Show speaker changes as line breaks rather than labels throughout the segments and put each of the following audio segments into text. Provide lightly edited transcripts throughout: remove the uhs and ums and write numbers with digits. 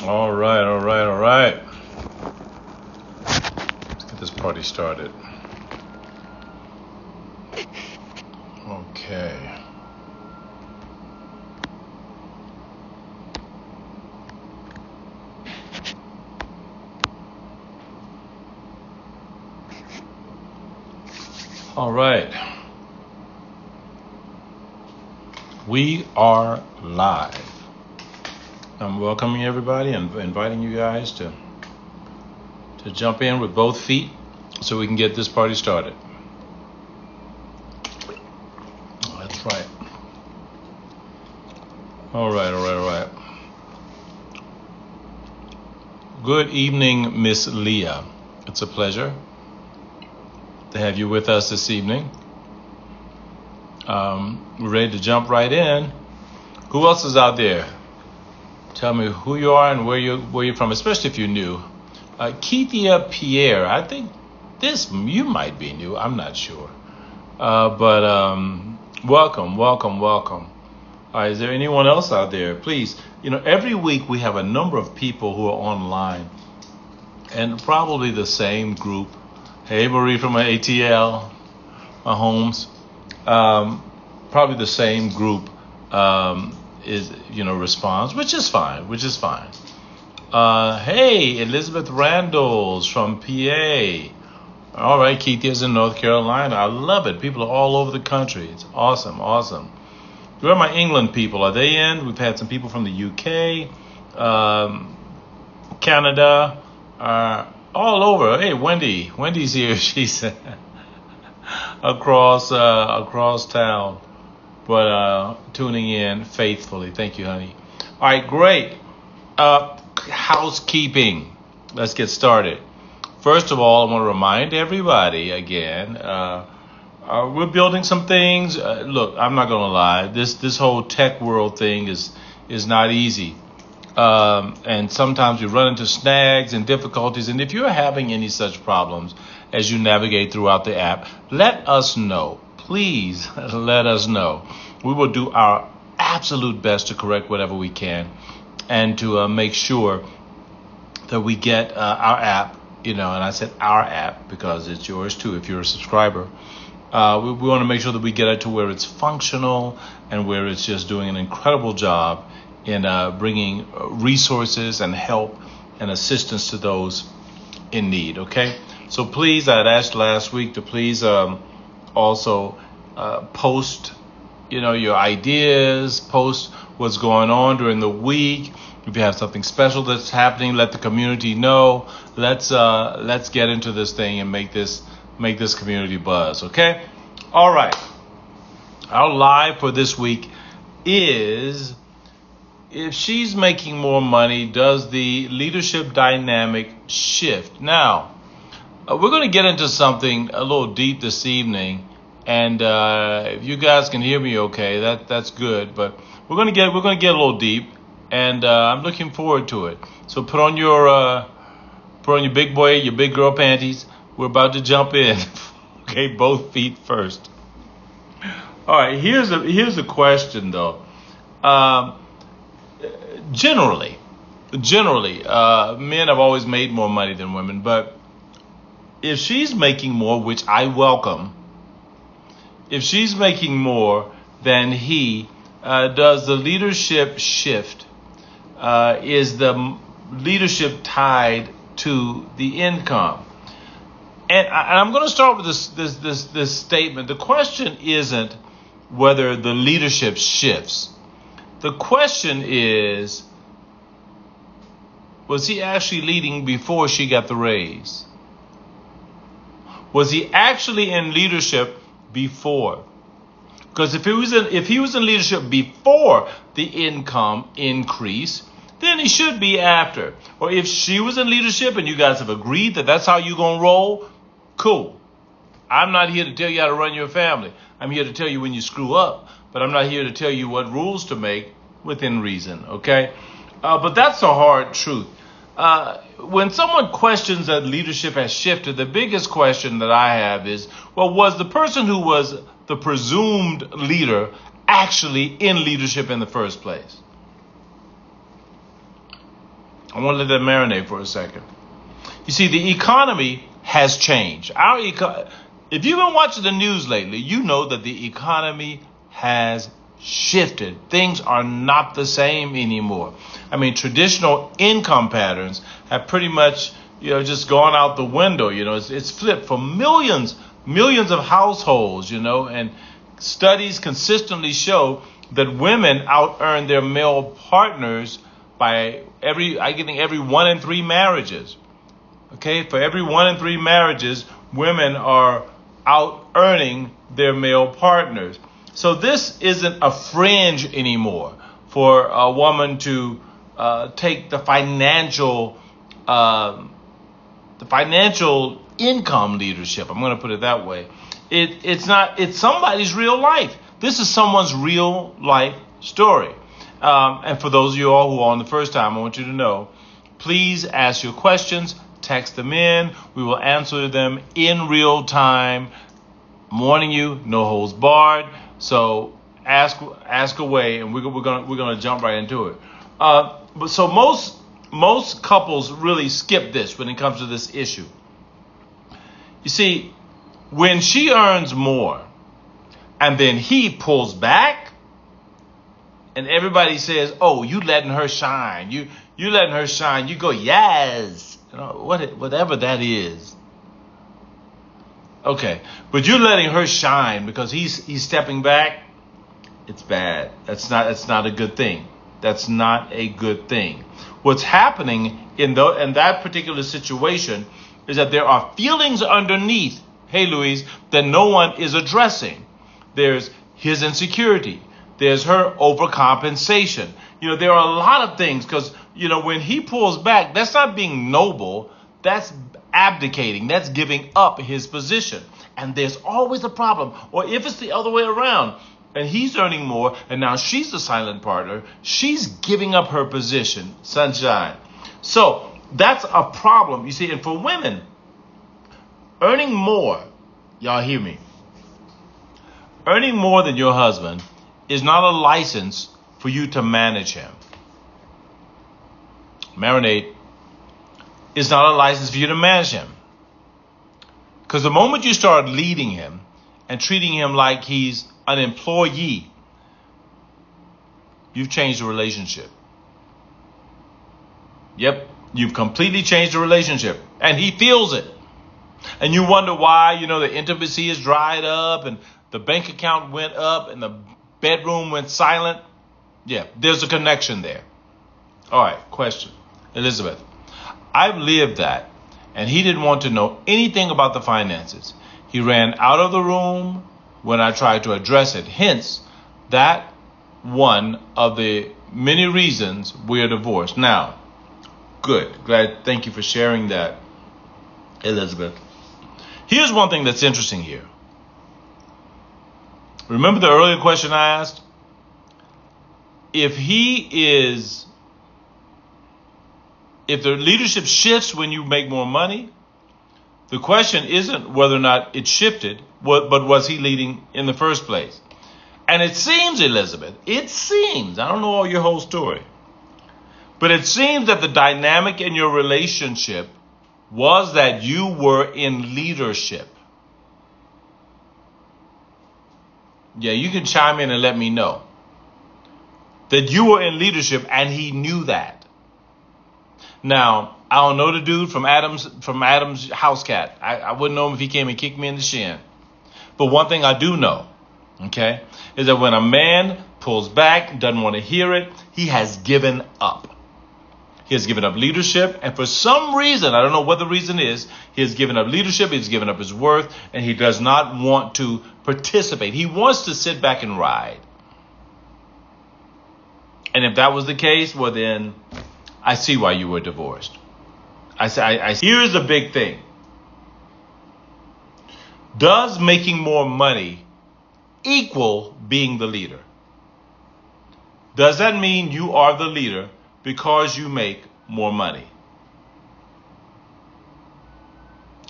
All right, all right, all right. Let's get this party started. Okay. All right. We are live. I'm welcoming everybody and inviting you guys to jump in with both feet so we can get this party started. That's right. All right, all right, all right. Good evening, Miss Leah. It's a pleasure to have you with us this evening. We're ready to jump right in. Who else is out there? Tell me who you are and where you're from, especially if you're new. Keithia Pierre, I think you might be new. I'm not sure. But welcome. All right, is there anyone else out there? Please, every week we have a number of people who are online, and probably the same group. Hey, Marie from ATL, Holmes. Probably the same group responds, which is fine. Hey, Elizabeth Randalls from PA. All right, Keithia's in North Carolina. I love it. People are all over the country. It's awesome. Where are my England people? Are they in? We've had some people from the UK, Canada, all over. Hey, Wendy's here. She's across town, but tuning in faithfully. Thank you, honey. All right, great. Housekeeping. Let's get started. First of all, I want to remind everybody again, we're building some things. Look, I'm not going to lie. This whole tech world thing is not easy. And sometimes we run into snags and difficulties. And if you're having any such problems as you navigate throughout the app, let us know. Please let us know. We will do our absolute best to correct whatever we can and to make sure that we get our app, and I said our app because it's yours too if you're a subscriber. We want to make sure that we get it to where it's functional and where it's just doing an incredible job in bringing resources and help and assistance to those in need, okay? So please, I had asked last week to please also post, your ideas, post what's going on during the week. If you have something special that's happening, let the community know. Let's get into this thing and make this community buzz, okay? All right. Our live for this week is, if she's making more money, does the leadership dynamic shift? Now, we're going to get into something a little deep this evening, and if you guys can hear me okay, that's good. But we're going to get a little deep, and I'm looking forward to it. So put on your big boy, your big girl panties. We're about to jump in. Okay, both feet first. All right, here's a question though. Generally, men have always made more money than women, but if she's making more, which I welcome, if she's making more than he, does the leadership shift? Is the leadership tied to the income? And I'm going to start with this statement. The question isn't whether the leadership shifts. The question is, was he actually leading before she got the raise? Was he actually in leadership before? Because if he was in leadership before the income increase, then he should be after. Or if she was in leadership and you guys have agreed that that's how you're going to roll, cool. I'm not here to tell you how to run your family. I'm here to tell you when you screw up, but I'm not here to tell you what rules to make within reason, okay? But that's the hard truth. When someone questions that leadership has shifted, the biggest question that I have is, well, was the person who was the presumed leader actually in leadership in the first place? I want to let that marinate for a second. You see, the economy has changed. If you've been watching the news lately, you know that the economy has shifted. Things are not the same anymore. I mean, traditional income patterns have pretty much, just gone out the window. It's flipped for millions of households, and studies consistently show that women out earn their male partners by every 1 in 3 marriages. Okay, for every 1 in 3 marriages, women are out earning their male partners. So this isn't a fringe anymore for a woman to take the financial income leadership. I'm going to put it that way. It's somebody's real life. This is someone's real life story. And for those of you all who are on the first time, I want you to know, please ask your questions, text them in. We will answer them in real time. I'm warning you, no holds barred. So ask away, and we're gonna jump right into it. But so most couples really skip this when it comes to this issue. You see, when she earns more, and then he pulls back, and everybody says, "Oh, you letting her shine? You letting her shine?" You go, "Yes." Whatever that is. Okay, but you're letting her shine because he's stepping back. It's bad. That's not a good thing. That's not a good thing. What's happening in that particular situation is that there are feelings underneath, hey Louise, that no one is addressing. There's his insecurity. There's her overcompensation. There are a lot of things because, when he pulls back, that's not being noble. That's abdicating. That's giving up his position. And there's always a problem. Or if it's the other way around and he's earning more and now she's the silent partner, she's giving up her position. Sunshine. So that's a problem. You see, and for women, earning more, y'all hear me, earning more than your husband is not a license for you to manage him. Marinate is not a license for you to manage him. Because the moment you start leading him and treating him like he's an employee, you've changed the relationship. Yep, you've completely changed the relationship. And he feels it. And you wonder why, the intimacy is dried up and the bank account went up and the bedroom went silent. Yeah, there's a connection there. All right, question. Elizabeth, I've lived that, and he didn't want to know anything about the finances. He ran out of the room when I tried to address it. Hence, that one of the many reasons we're divorced. Now, good. Thank you for sharing that, Elizabeth. Here's one thing that's interesting here. Remember the earlier question I asked? If the leadership shifts when you make more money, the question isn't whether or not it shifted, but was he leading in the first place? And it seems, Elizabeth, I don't know your whole story, but it seems that the dynamic in your relationship was that you were in leadership. Yeah, you can chime in and let me know that you were in leadership and he knew that. Now, I don't know the dude from Adam's house cat. I wouldn't know him if he came and kicked me in the shin. But one thing I do know, okay, is that when a man pulls back, doesn't want to hear it, he has given up. He has given up leadership, and for some reason, I don't know what the reason is, he has given up leadership, he's given up his worth, and he does not want to participate. He wants to sit back and ride. And if that was the case, well then, I see why you were divorced. Here's the big thing. Does making more money equal being the leader? Does that mean you are the leader because you make more money?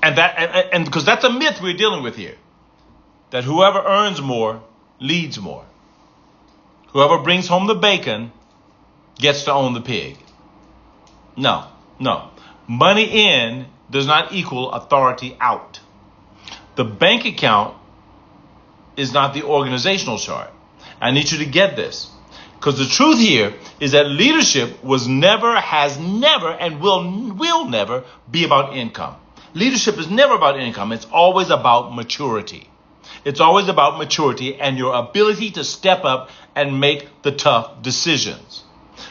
And because that's a myth we're dealing with here. That whoever earns more leads more. Whoever brings home the bacon gets to own the pig. No, no. Money in does not equal authority out. The bank account is not the organizational chart. I need you to get this. Because the truth here is that leadership was never, has never, and will never be about income. Leadership is never about income. It's always about maturity. It's always about maturity and your ability to step up and make the tough decisions.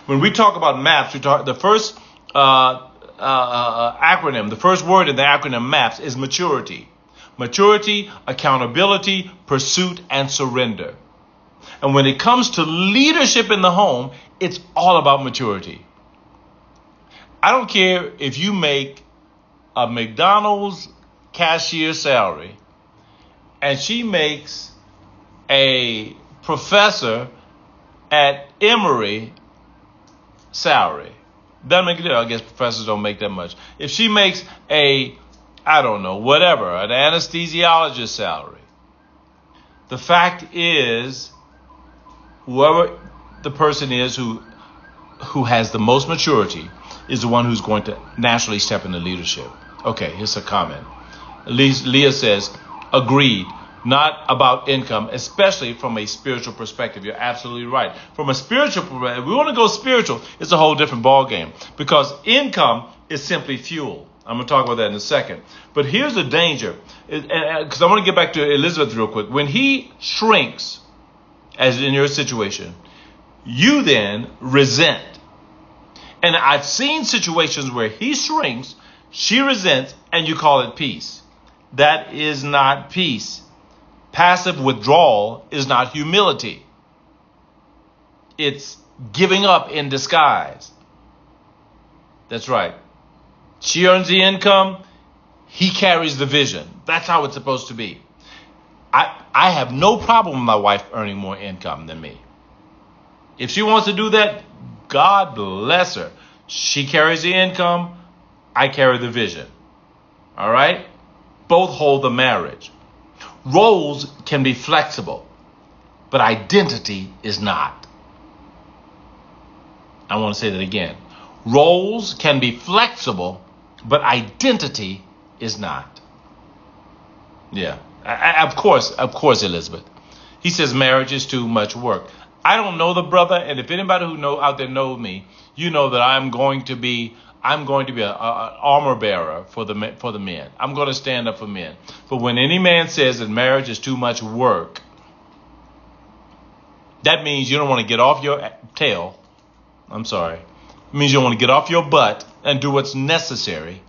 When we talk about MAPS, we talk the first acronym, the first word in the acronym MAPS is maturity. Maturity, accountability, pursuit, and surrender. And when it comes to leadership in the home, it's all about maturity. I don't care if you make a McDonald's cashier salary and she makes a professor at Emory salary. Doesn't make a difference. I guess professors don't make that much. If she makes an anesthesiologist salary, the fact is, whoever the person is who has the most maturity is the one who's going to naturally step into leadership. Okay, here's a comment. Leah says, agreed, not about income, especially from a spiritual perspective. You're absolutely right. From a spiritual perspective, if we want to go spiritual, it's a whole different ballgame because income is simply fuel. I'm going to talk about that in a second. But here's the danger, because I want to get back to Elizabeth real quick. When he shrinks, as in your situation, you then resent. And I've seen situations where he shrinks, she resents, and you call it peace. That is not peace. Passive withdrawal is not humility. It's giving up in disguise. That's right. She earns the income, he carries the vision. That's how it's supposed to be. I have no problem with my wife earning more income than me. If she wants to do that, God bless her. She carries the income, I carry the vision. All right? Both hold the marriage. Roles can be flexible, but identity is not. I want to say that again. Roles can be flexible, but identity is not. Yeah. Of course, Elizabeth. He says marriage is too much work. I don't know the brother, and if anybody who out there knows me, you know that I'm going to be an armor bearer for the men. I'm going to stand up for men. But when any man says that marriage is too much work, that means you don't want to get off your tail. I'm sorry. It means you don't want to get off your butt and do what's necessary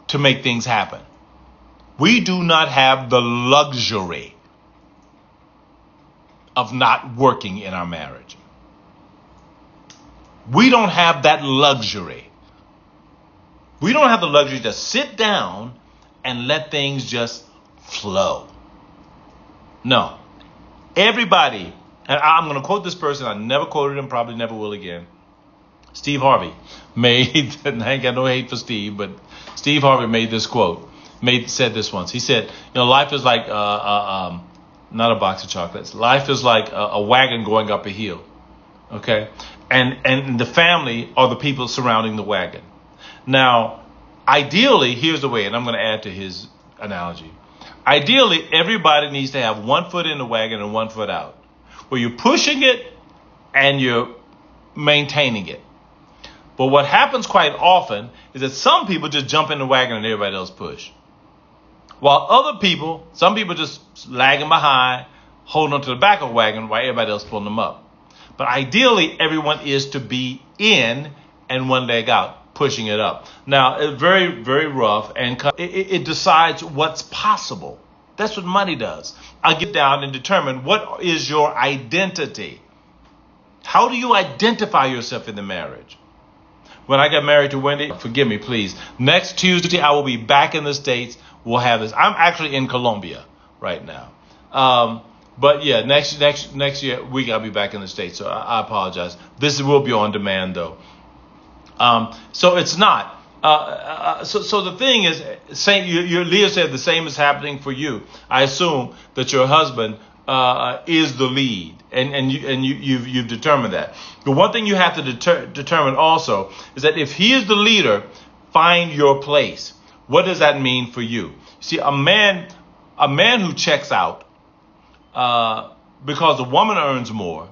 to make things happen. We do not have the luxury of not working in our marriage. We don't have that luxury. We don't have the luxury to sit down and let things just flow. No. Everybody, and I'm going to quote this person, I never quoted him, probably never will again. Steve Harvey made, and I ain't got no hate for Steve, but Steve Harvey made this quote. Said this once. He said, life is like not a box of chocolates. Life is like a wagon going up a hill. Okay? And the family are the people surrounding the wagon. Now, ideally, here's the way, and I'm going to add to his analogy. Ideally, everybody needs to have 1 foot in the wagon and 1 foot out, where you're pushing it and you're maintaining it. But what happens quite often is that some people just jump in the wagon and everybody else push. While some people just lagging behind, holding onto the back of the wagon while everybody else pulling them up. But ideally, everyone is to be in and one leg out, pushing it up. Now, it's very, very rough, and it decides what's possible. That's what money does. I'll get down and determine what is your identity. How do you identify yourself in the marriage? When I got married to Wendy, forgive me, please. Next Tuesday, I will be back in the States. We'll have this. I'm actually in Colombia right now. But yeah, next year week I'll be back in the States. So I apologize. This will be on demand though. So it's not. So the thing is, Leah said the same is happening for you. I assume that your husband is the lead, and you've determined that. The one thing you have to determine also is that if he is the leader, find your place. What does that mean for you? See, a man who checks out because the woman earns more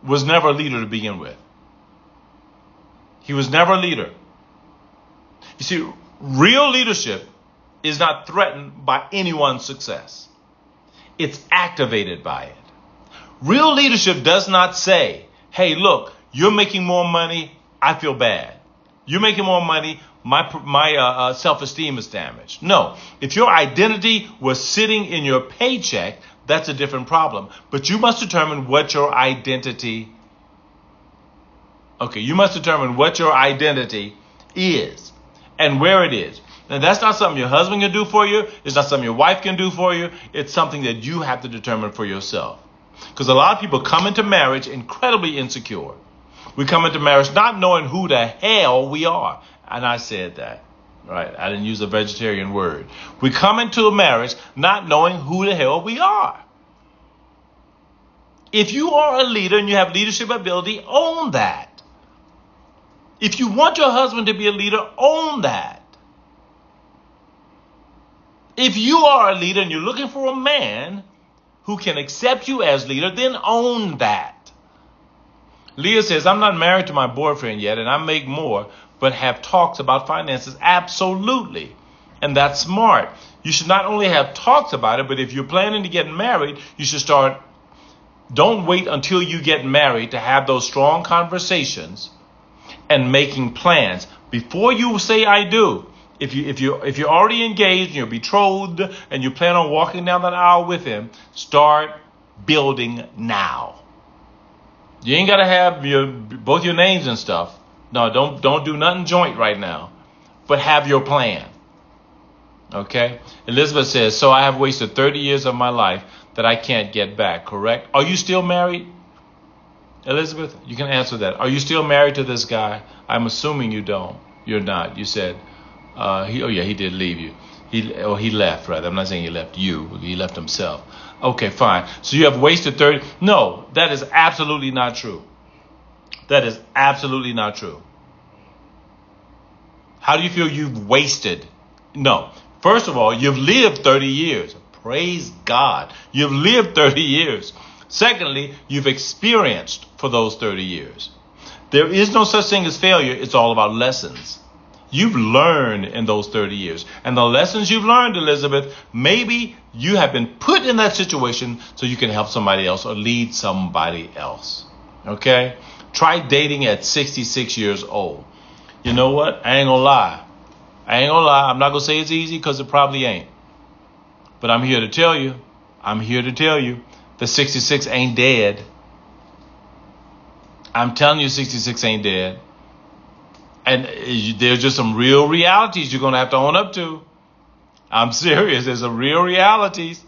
was never a leader to begin with. He was never a leader. You see, real leadership is not threatened by anyone's success. It's activated by it. Real leadership does not say, hey, look, you're making more money, I feel bad. You're making more money, my self-esteem is damaged. No, if your identity was sitting in your paycheck, that's a different problem. But you must determine what your identity is and where it is. And that's not something your husband can do for you. It's not something your wife can do for you. It's something that you have to determine for yourself. Because a lot of people come into marriage incredibly insecure. We come into marriage not knowing who the hell we are. And I said that, right? I didn't use a vegetarian word. We come into a marriage not knowing who the hell we are. If you are a leader and you have leadership ability, own that. If you want your husband to be a leader, own that. If you are a leader and you're looking for a man who can accept you as leader, then own that. Leah says, I'm not married to my boyfriend yet and I make more, but have talks about finances. Absolutely. And that's smart. You should not only have talks about it, but if you're planning to get married, you should start. Don't wait until you get married to have those strong conversations and making plans. Before you say I do, if you're already engaged and you're betrothed and you plan on walking down that aisle with him, start building now. You ain't gotta have both your names and stuff. No, don't do nothing joint right now. But have your plan. Okay? Elizabeth says, so I have wasted 30 years of my life that I can't get back, correct? Are you still married? Elizabeth, you can answer that. Are you still married to this guy? I'm assuming you don't. You're not. You said, he did leave you. He left, rather. I'm not saying he left you. He left himself. Okay, fine. So you have wasted 30. No, that is absolutely not true. That is absolutely not true. How do you feel you've wasted? No. First of all, you've lived 30 years. Praise God. You've lived 30 years. Secondly, you've experienced for those 30 years. There is no such thing as failure. It's all about lessons. You've learned in those 30 years. And the lessons you've learned, Elizabeth, maybe you have been put in that situation so you can help somebody else or lead somebody else. Okay? Try dating at 66 years old. You know what? I ain't gonna lie. I'm not gonna say it's easy because it probably ain't. But I'm here to tell you that 66 ain't dead. I'm telling you 66 ain't dead. And there's just some real realities you're going to have to own up to. I'm serious. There's some real realities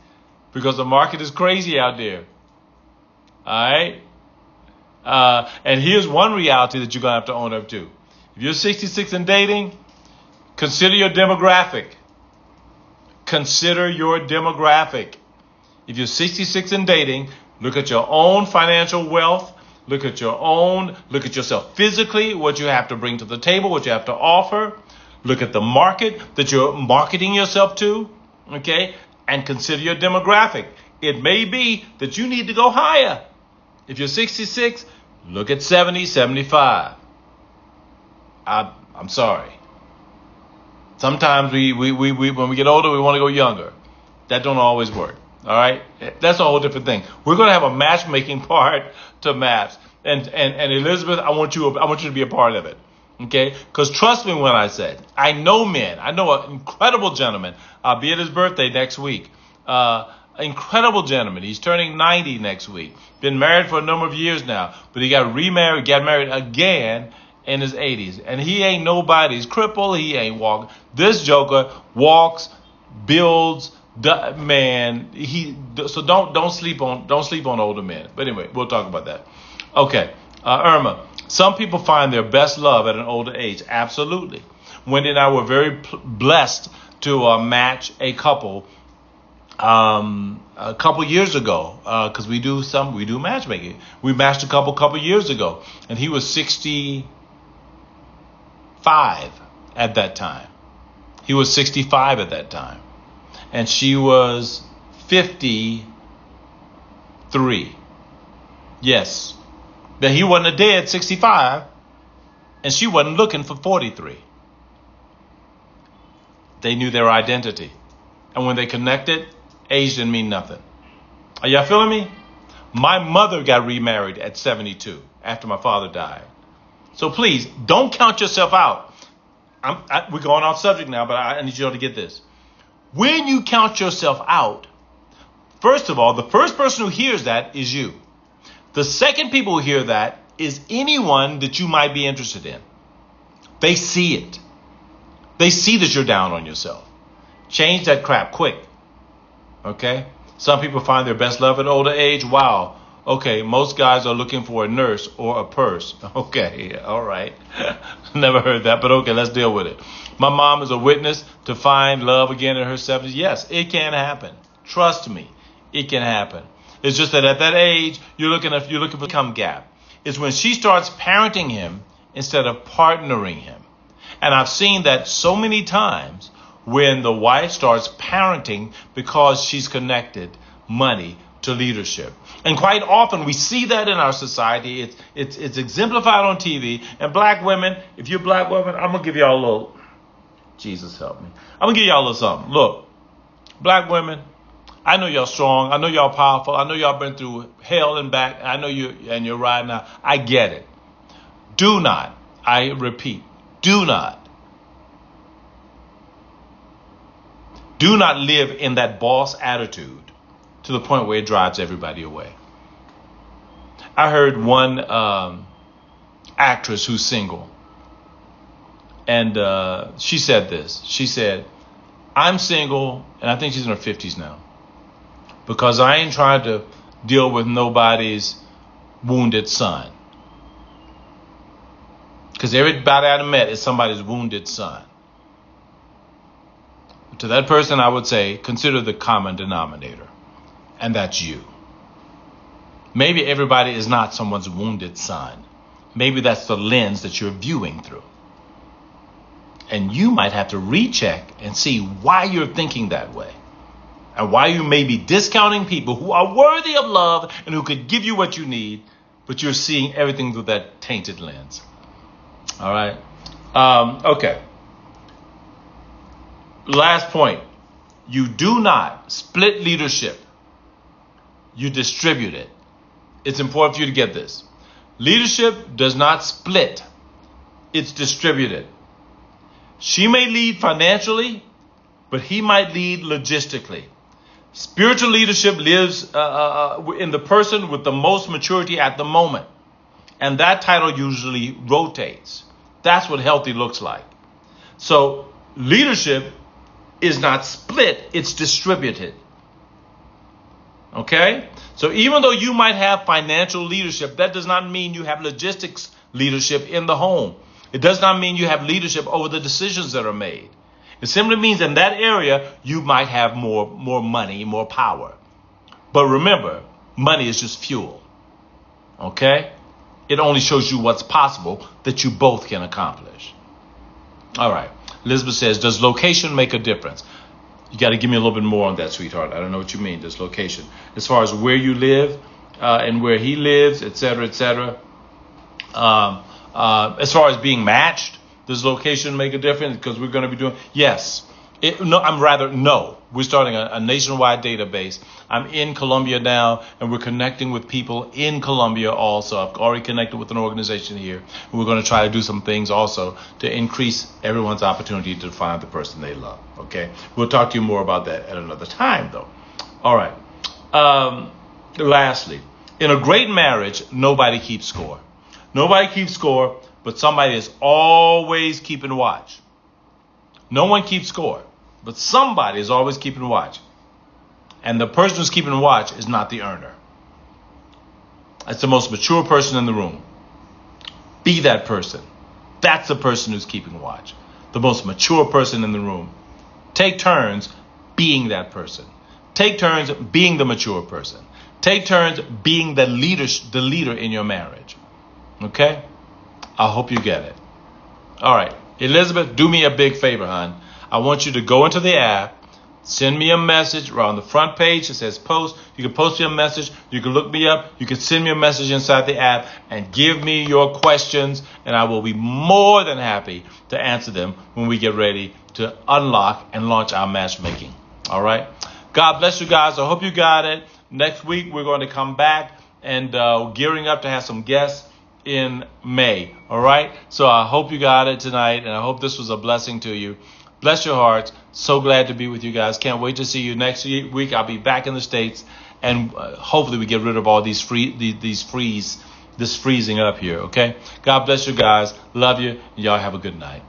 because the market is crazy out there. All right? And here's one reality that you're going to have to own up to. If you're 66 and dating, consider your demographic. Consider your demographic. If you're 66 and dating, look at your own financial wealth. Look at yourself physically, what you have to bring to the table, what you have to offer. Look at the market that you're marketing yourself to, okay? And consider your demographic. It may be that you need to go higher. If you're 66, look at 70, 75. I'm sorry. Sometimes we when we get older, we want to go younger. That don't always work. All right, that's a whole different thing. We're going to have a matchmaking part to MAPS, and Elizabeth, I want you to be a part of it, okay? Because trust me when I say, I know men. I know an incredible gentleman. I'll be at his birthday next week. Incredible gentleman. He's turning 90 next week. Been married for a number of years now, but he got married again in his 80s, and he ain't nobody's cripple. He ain't walking. This joker walks, builds. So don't sleep on older men. But anyway, we'll talk about that. Okay, Irma. Some people find their best love at an older age. Absolutely. Wendy and I were very blessed to match a couple a couple years ago, because we do matchmaking. We matched a couple years ago, and he was 65 at that time. He was 65 at that time, and she was 53. Yes, but he wasn't a dead 65, and she wasn't looking for 43. They knew their identity, and when they connected, age didn't mean nothing. Are y'all feeling me? My mother got remarried at 72 after my father died. So please, don't count yourself out. We're going off subject now, but I need you all to get this. When you count yourself out, first of all, the first person who hears that is you. The second people who hear that is anyone that you might be interested in. They see it. They see that you're down on yourself. Change that crap quick. Okay? Some people find their best love at older age. Wow. Okay, most guys are looking for a nurse or a purse. Okay, all right. Never heard that, but okay, let's deal with it. My mom is a witness to find love again in her 70s. Yes, it can happen. Trust me, it can happen. It's just that at that age, you're looking for income gap. It's when she starts parenting him instead of partnering him. And I've seen that so many times when the wife starts parenting because she's connected money to leadership. And quite often we see that in our society. It's exemplified on TV. And black women, if you're black women, I'm going to give y'all a little, Jesus help me. I'm going to give y'all a little something. Look, black women, I know y'all strong. I know y'all powerful. I know y'all been through hell and back. I know you're riding out. I get it. Do not, I repeat, do not live in that boss attitude to the point where it drives everybody away. I heard one actress who's single, and she said this. She said, I'm single, and I think she's in her 50s now, because I ain't trying to deal with nobody's wounded son. Because everybody I've met is somebody's wounded son. To that person, I would say, consider the common denominator. And that's you. Maybe everybody is not someone's wounded son. Maybe that's the lens that you're viewing through. And you might have to recheck and see why you're thinking that way. And why you may be discounting people who are worthy of love and who could give you what you need, but you're seeing everything through that tainted lens. All right? Okay. Last point. You do not split leadership. You distribute it. It's important for you to get this. Leadership does not split. It's distributed. She may lead financially, but he might lead logistically. Spiritual leadership lives in the person with the most maturity at the moment. And that title usually rotates. That's what healthy looks like. So leadership is not split, it's distributed. Okay? So even though you might have financial leadership, that does not mean you have logistics leadership in the home. It does not mean you have leadership over the decisions that are made. It simply means in that area, you might have more money, more power. But remember, money is just fuel. Okay? It only shows you what's possible that you both can accomplish. All right. Elizabeth says, does location make a difference? You got to give me a little bit more on that, sweetheart. I don't know what you mean, does location. As far as where you live and where he lives, et cetera, et cetera. As far as being matched, does location make a difference? Because we're going to be doing, yes. No. We're starting a nationwide database. I'm in Colombia now, and we're connecting with people in Colombia also. I've already connected with an organization here. And we're going to try to do some things also to increase everyone's opportunity to find the person they love. Okay? We'll talk to you more about that at another time, though. All right. Lastly, in a great marriage, nobody keeps score. Nobody keeps score, but somebody is always keeping watch. No one keeps score, but somebody is always keeping watch. And the person who's keeping watch is not the earner. That's the most mature person in the room. Be that person. That's the person who's keeping watch. The most mature person in the room. Take turns being that person. Take turns being the mature person. Take turns being the leader in your marriage. Okay? I hope you get it. All right. Elizabeth, do me a big favor, hon. I want you to go into the app, send me a message on the front page. It says post. You can post me a message. You can look me up. You can send me a message inside the app and give me your questions, and I will be more than happy to answer them when we get ready to unlock and launch our matchmaking. All right? God bless you guys. I hope you got it. Next week, we're going to come back and gearing up to have some guests in May. All right? So I hope you got it tonight, and I hope this was a blessing to you. Bless your hearts. So glad to be with you guys. Can't wait to see you next week. I'll be back in the States, and hopefully we get rid of all this freezing up here, okay? God bless you guys. Love you. Y'all have a good night.